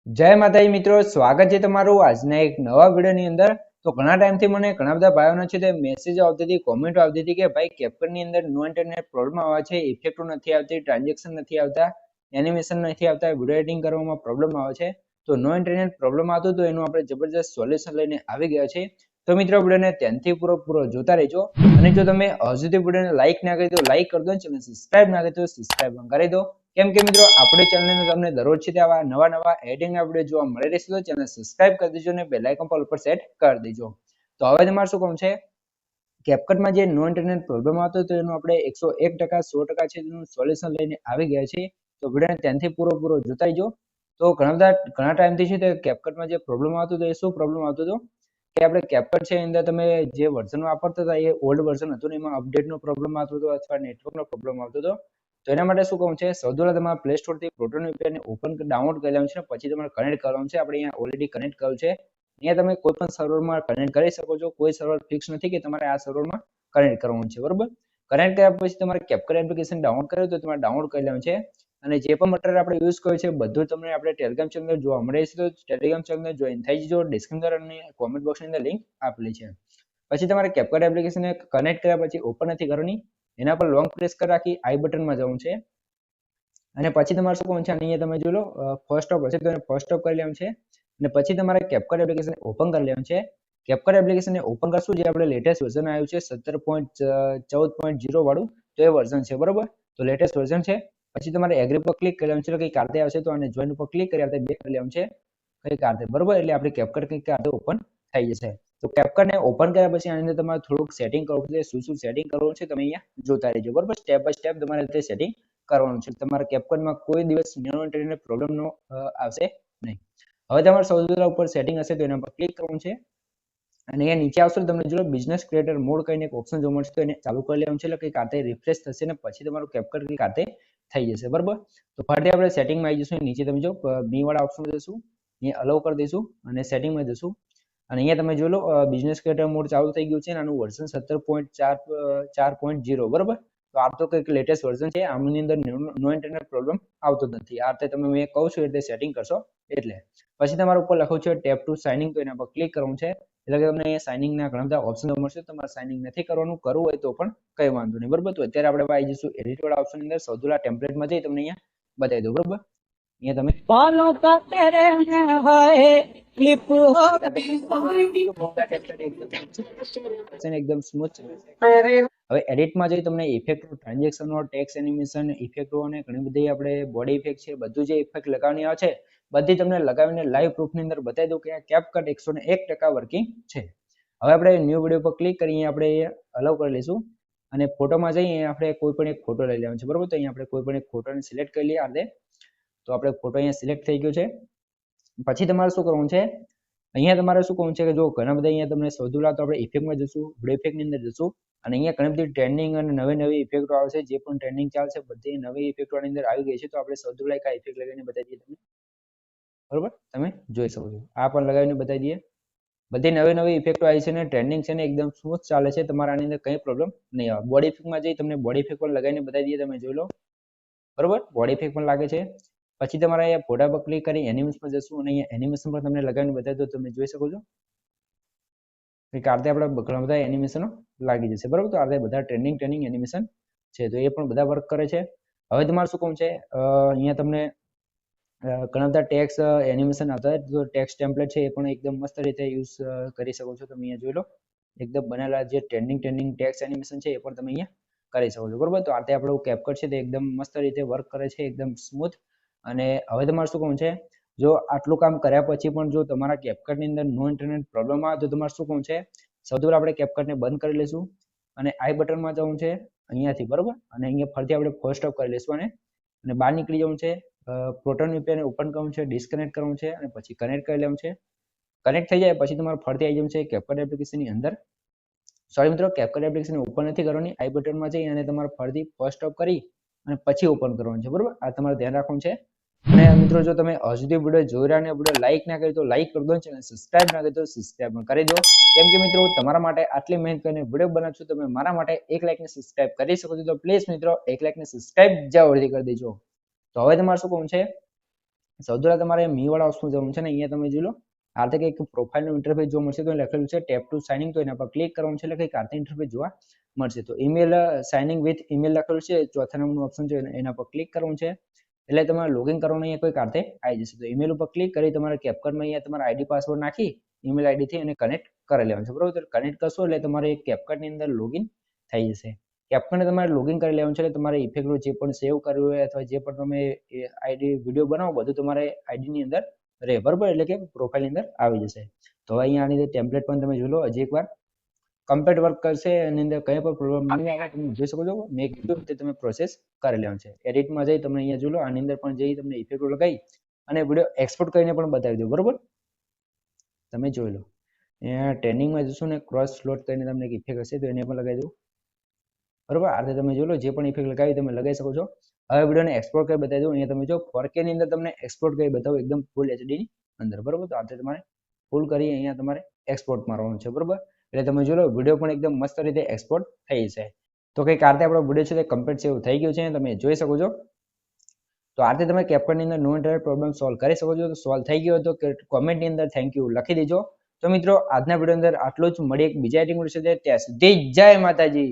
જય માતાજી મિત્રો, સ્વાગત છે તમારું આજના એક નવા વિડીયોની અંદર। તો ઘણા ટાઈમથી મને ઘણા બધા ભાઈઓનો છે તે મેસેજ આવતી હતી, કોમેન્ટો આવતી હતી કે ભાઈ કેપ્કટની અંદર નો ઇન્ટરનેટ પ્રોબ્લેમ આવે છે, ઇફેક્ટો નથી આવતી, ટ્રાન્ઝેક્શન નથી આવતા, એનિમેશન નથી આવતા, વિડીયો એડિટિંગ કરવામાં પ્રોબ્લેમ આવે છે। તો નો ઇન્ટરનેટ પ્રોબ્લેમ આવતો તો એનું આપણે જબરજસ્ત સોલ્યુશન લઈને આવી ગયા છે। તો મિત્રો વિડીયોને ધ્યાનથી પૂરો જોતા રહેજો। અને જો તમે હજુ સુધી વિડીયોને લાઈક ના કરી તો લાઈક કરી દો, ચેનલ સબસ્ક્રાઇબ ના કરી તો સબસ્ક્રાઇબ કરી દો। કેમ કે મિત્રો આપણી ચેનલને તમને દરરોજ છે આવા નવા એડિટિંગના વિડીયો જોવા મળી રહેશે, તો ચેનલ સબસ્ક્રાઇબ કરી દેજો અને બેલ આઇકન પર સેટ કરી દેજો। તો હવે તમારે શું કામ છે, કેપકટમાં જે નો ઇન્ટરનેટ પ્રોબ્લેમ આવતો તો એનું આપણે 101% 100% છે તેનું સોલ્યુશન લઈને આવી ગયા છે। તો વિડીયોને ધ્યાનથી પૂરો જોતા રહેજો। તો ઘણા ટાઈમથી છે તે કેપકટમાં જે પ્રોબ્લેમ આવતો હતો એ શું પ્રોબ્લેમ આવતો હતો કે આપણે કેપકટ છે અંદર તમે જે વર્ઝન વાપરતા હતા એ ઓલ્ડ વર્ઝન હતું ને એમાં અપડેટનો પ્રોબ્લેમ આવતો હતો અથવા નેટવર્કનો પ્રોબ્લેમ આવતો હતો। તો એના માટે શું કહું છે, સૌથી પહેલા તમારે પ્લે સ્ટોર થી પ્રોટોન VPN ઓપન ડાઉનલોડ કરી લેવાનું છે, પછી તમારે કનેક્ટ કરવાનું છે। આપણે અહીંયા ઓલરેડી કનેક્ટ કર્યું છે, અહીંયા તમે કોઈ પણ સર્વરમાં કનેક્ટ કરી શકો છો, કોઈ સર્વર ફિક્સ નથી કે તમારે આ સર્વરમાં કનેક્ટ કરવાનું છે, બરોબર। કનેક્ટ કર્યા પછી તમારે કેપકટ એપ્લિકેશન ડાઉનલોડ કર્યું તો તમારે ડાઉનલોડ કરી લેવાનું છે। અને જે પણ મટીરિયલ આપણે યુઝ કર્યું છે બધું તમને આપણે ટેલિગ્રામ ચેનલ જોવા મળે છે, તો ટેલિગ્રામ ચેનલ જોઈન થઈ જજો, ડિસ્ક્રિપ્શન અને કોમેન્ટ બોક્સની અંદર લિંક આપેલી છે। પછી તમારે કેપકટ એપ્લિકેશનને કનેક્ટ કર્યા પછી ઓપન નથી કરવાની, એના પર લોંગ પ્રેસ કરી રાખી આઈ બટનમાં જવું છે। અને પછી તમારે શું કરવાનું છે, અહીંયા તમે જોઈ લો ફર્સ્ટ સ્ટોપ હશે તો એને ફર્સ્ટ સ્ટોપ કરી લેવાનું છે। અને પછી તમારે કેપકટ એપ્લિકેશન ઓપન કરી લેવાનું છે। કેપકટ એપ્લિકેશનને ઓપન કરશું, જે આપણે લેટેસ્ટ વર્ઝન આવ્યું છે 17.14.0 વાળું, તો એ વર્ઝન છે, બરોબર। તો લેટેસ્ટ વર્ઝન છે। પછી તમારે એગ્રી પર ક્લિક કરી લેવાનું છે, કંઈક કાર્તે આવશે તો આને જોઈન ઉપર ક્લિક કરી આપણે બેક કરી લેવાનું છે, કંઈક કાર્તે, બરોબર। એટલે આપણે કેપકટ કંઈક કાર્તે ઓપન થઈ જશે। તો કેપકટને ઓપન કર્યા પછી આની અંદર તમારે થોડુંક સેટિંગ કરવું છે, શું સેટિંગ કરવું છે તમે અહીંયા જોતા રહેજો, બરોબર। સ્ટેપ બાય સ્ટેપ તમારે રીતે સેટિંગ કરવાનું છે, તમારા કેપકટમાં કોઈ દિવસ નો ઇન્ટરનેટ પ્રોબ્લેમ નો આવશે નહીં। હવે તમારે સૌથી પહેલા ઉપર સેટિંગ હશે તો એના પર ક્લિક કરવાનું છે, અને અહીંયા નીચે આવશે તમને જો બિઝનેસ ક્રિએટર મોડ કરીને એક ઓપ્શન જોવા મળશે, તો એને ચાલુ કરી લેવાનું છે, એટલે કે કાતે રિફ્રેશ થશે ને પછી તમારું કેપકટ કાતે થઈ જશે, બરોબર। તો ફરીથી આપણે સેટિંગમાં આવી જઈશું, નીચે તમે જો બી વાળા ઓપ્શન જઈશું, અહીંયા અલાઉ કરી દઈશું અને સેટિંગમાં જઈશું, અને અહીંયા તમે જોઈ લો બિઝનેસ ક્રિએટર મોડ ચાલુ થઈ ગયું છે, આનું વર્ઝન 17.4.0, બરોબર। તો આ તો કંઈક લેટેસ્ટ વર્ઝન છે, આમની અંદર નો ઇન્ટરનેટ પ્રોબ્લેમ આવતો જ નથી। આ રીતે તમે મેં કહું છું એટલે સેટિંગ કરશો એટલે પછી તમારા ઉપર લખ્યું છે ટેપ ટુ સાઇનિંગ, તો એના પર ક્લિક કરવાનું છે, એટલે કે તમને અહીંયા સાઇનિંગના ઘણા બધા ઓપ્શન મળશે, તમારે સાઇનિંગ નથી કરવાનું, કરવું હોય તો પણ કંઈ વાંધો નહીં, બરોબર। તો અત્યારે આપણે આવી જઈશું એડિટ વાળા ઓપ્શન અંદર, સૌથી પહેલા ટેમ્પલેટમાં જઈ તમને અહીંયા બતાવી દઉં, બરોબર। અહીંયા તમે बालों का तेरे में है क्लिप हो એકદમ સ્મૂથ છે। હવે એડિટમાં જઈ તમને ઇફેક્ટો, ટ્રાન્ઝેક્શનો, ટેક્સ એનિમેશન, ઇફેક્ટો અને ઘણી બધી આપણે બોડી ઇફેક્ટ છે, બધું જે ઇફેક્ટ લગાવવાની આવે છે બધી તમને લગાવીને લાઈવ પ્રૂફની અંદર બતાવી દઉં કે આ કેપકટ 101% વર્કિંગ છે। હવે આપણે ન્યૂ વિડીયો પર ક્લિક કરીને આપણે અલાઉ કરી લઈશું, અને ફોટોમાં જઈએ આપણે કોઈ પણ એક ફોટો લઈ લેવાનો છે, બરોબર। તો અહીંયા આપણે કોઈ પણ એક ફોટોને સિલેક્ટ કરી લઈએ આને, તો આપણે ફોટો અહીંયા સિલેક્ટ થઈ ગયો છે। પછી તમારે શું કરવાનું છે, અહીંયા તમારે શું કરવાનું છે કે જો ઘણા બધા અહીંયા તમને સૌથી પહેલા તો આપણે ઇફેક્ટમાં જશું, વિડીયો ઇફેક્ટની અંદર જશું, અને અહીંયા ઘણી બધી ટ્રેન્ડિંગ અને નવી ઇફેક્ટો આવે છે, જે પણ ટ્રેન્ડિંગ ચાલશે બધી નવી ઇફેક્ટોની અંદર આવી ગઈ છે। તો આપણે સૌથી પહેલા એક આ ઇફેક્ટ લગાવીને બતાવી દઈએ તમને, બરોબર, તમે જોઈ શકો છો, આ પણ લગાવીને બતાવી દઈએ, બધી નવી ઇફેક્ટો આવી છે ને ટ્રેન્ડિંગ છે ને એકદમ સ્મૂથ ચાલે છે, તમારા આની અંદર કંઈ પ્રોબ્લેમ નહીં આવે। બોડી ઇફેક્ટમાં જઈ તમને બોડી ઇફેક્ટ પણ લગાવીને બતાવી દઈએ, તમે જોઈ લો, બરોબર, બોડી ઇફેક્ટ પણ લાગે છે। પછી તમારે અહીંયા ફોટા પર ક્લિક કરી એનિમેશનમાં જશું, અને અહીંયા એનિમેશન પર તમને લગાવીને બતાવી દો, તમે જોઈ શકો છો કે આરતે આપણે ઘણા બધા એનિમેશનો લાગી જશે, બરોબર। તો આ બધા ટ્રેન્ડિંગ એનિમેશન છે, તો એ પણ બધા વર્ક કરે છે। હવે તમારે શું કામ છે, અહીંયા તમને ઘણા બધા ટેક્સ એનિમેશન આવતા હોય, તો ટેક્સ ટેમ્પલેટ છે એ પણ એકદમ મસ્ત રીતે યુઝ કરી શકો છો, તમે અહીંયા જોઈ લો એકદમ બનેલા જે ટ્રેન્ડિંગ ટેક્સ એનિમેશન છે એ પણ તમે અહીંયા કરી શકો છો, બરોબર। તો આતે આપણું કેપકટ છે તે એકદમ મસ્ત રીતે વર્ક કરે છે, એકદમ સ્મૂથ। અને હવે તમારે શું કામ છે, જો આટલું કામ કર્યા પછી પણ જો તમારા કેપકટની અંદર નો ઇન્ટરનેટ પ્રોબ્લેમ આવે તો તમારે શું કામ છે, સૌથી પહેલા આપણે કેપકટને બંધ કરી લઈશું, અને આઈ બટનમાં જવું છે અહીંયાથી, બરોબર, અને અહીંયા ફરીથી આપણે ફર્સ્ટ સ્ટોપ કરી લઈશું, અને બહાર નીકળી જવું છે, પ્રોટોન VPN ઓપન કરવું છે, ડિસ્કનેક્ટ કરવું છે, અને પછી કનેક્ટ કરી લેવું છે। કનેક્ટ થઈ જાય પછી તમારે ફરીથી આવી જવું છે કેપકટ એપ્લિકેશનની અંદર, સોરી મિત્રો, કેપકટ એપ્લિકેશન ઓપન નથી કરવાની, આઈ બટનમાં જઈ અને તમારે ફરીથી ફર્સ્ટ સ્ટોપ કરી અને પછી ઓપન કરવાનું છે, બરોબર। આ તમારે ધ્યાન રાખવાનું છે। અને મિત્રો જો તમે હજુ સુધી વિડીયો જોઈ રહ્યા અને વિડીયો લાઈક ના કરી તો લાઈક કરી દો, ચેનલ સબસ્ક્રાઇબ ના કરી તો સબસ્ક્રાઇબ કરી દો, કેમ કે મિત્રો તમારા માટે આટલી મહેનત કરીને વિડીયો બનાવું છું, તમે મારા માટે એક લાઈક ને સબસ્ક્રાઇબ કરી શકો છો, તો પ્લીઝ મિત્રો એક લાઈક ને સબસ્ક્રાઇબ જરૂરથી કરી દેજો। તો હવે તમારે શું કરવું છે, સૌથી પહેલા તમારે મી વાળા ઓપ્શન જવાનું છે ને અહીંયા તમે જોઈ લો આ રીતે કંઈક પ્રોફાઇલનું ઇન્ટરફેસ જોવા મળશે તો લખેલું છે ટેપ ટુ સાઇનિંગ તો એના પર ક્લિક કરવાનું છે એટલે કંઈક આ રીતે ઇન્ટરફેસ જોવા મળશે તો ઈમેલ સાઇનિંગ વિથ ઈમેલ લખેલું છે ચોથા નંબરનું ઓપ્શન છે એના પર ક્લિક કરવાનું છે એટલે તમારે લોગિન કરવાનું અહીંયા કોઈ કારતે આવી જશે તો ઈમેલ ઉપર ક્લિક કરી તમારે કેપકટમાં અહીંયા તમારા આઈડી પાસવર્ડ નાખી ઈમેલ આઈડીથી એને કનેક્ટ કરી લેવાનું છે બરોબર તો કનેક્ટ કરશો એટલે તમારે કેપકટની અંદર લોગિન થઈ જશે કેપકટને તમારે લોગિન કરી લેવાનું છે એટલે તમારે ઇફેક્ટો જે પણ સેવ કર્યું હોય અથવા જે પણ તમે આઈડી વિડીયો બનાવો બધું તમારે આઈડીની અંદર રહે બરોબર એટલે કે પ્રોફાઇલની અંદર આવી જશે તો હવે અહીંયા આની અંદર ટેમ્પલેટ પણ તમે જોઈ લો હજી એકવાર કમ્પ્લીટ વર્ક કરશે એની અંદર કંઈ પણ પ્રોબ્લેમ નહીં આવે તમે જોઈ શકો છો મેં કીધું તે તમે પ્રોસેસ કરી લેવાનું છે એડિટમાં જઈ તમે અહીંયા જોઈ લો આની અંદર પણ જઈ તમને ઇફેક્ટો લગાવી અને વિડીયો એક્સપોર્ટ કરીને પણ બતાવી દો બરોબર તમે જોઈ લો અહીંયા ટ્રેનિંગમાં જશો ને ક્રોસ સ્લોટ કરીને તમને એક ઇફેક્ટ હશે તો એને પણ લગાવી દો બરોબર આ રીતે તમે જોઈ લો જે પણ ઇફેક્ટ લગાવી તમે લગાવી શકો છો હવે વિડીયોને એક્સપોર્ટ કરી બતાવી દો અહીંયા તમે જો 4K ની અંદર તમને એક્સપોર્ટ કરી બતાવો એકદમ ફૂલ HD ની અંદર બરોબર તો આ રીતે તમારે ફૂલ કરી અહીંયા તમારે એક્સપોર્ટ મારવાનું છે બરોબર એટલે તમે જોઈ લો વિડીયો પણ એકદમ મસ્ત રીતે એક્સપોર્ટ થઈ જશે તો કંઈક આ રીતે આપણો વિડીયો છે તે કમ્પ્લીટ સેવ થઈ ગયો છે તમે જોઈ શકો છો તો આ રીતે તમે કેપકટની અંદર નો ઇન્ટરનેટ પ્રોબ્લેમ સોલ્વ કરી શકો છો તો સોલ્વ થઈ ગયો તો કોમેન્ટની અંદર થેન્ક યુ લખી દેજો તો મિત્રો આજના વિડીયો અંદર આટલું જ મળીએ એક બીજા આઈટી સાથે ત્યાં સુધી જય માતાજી.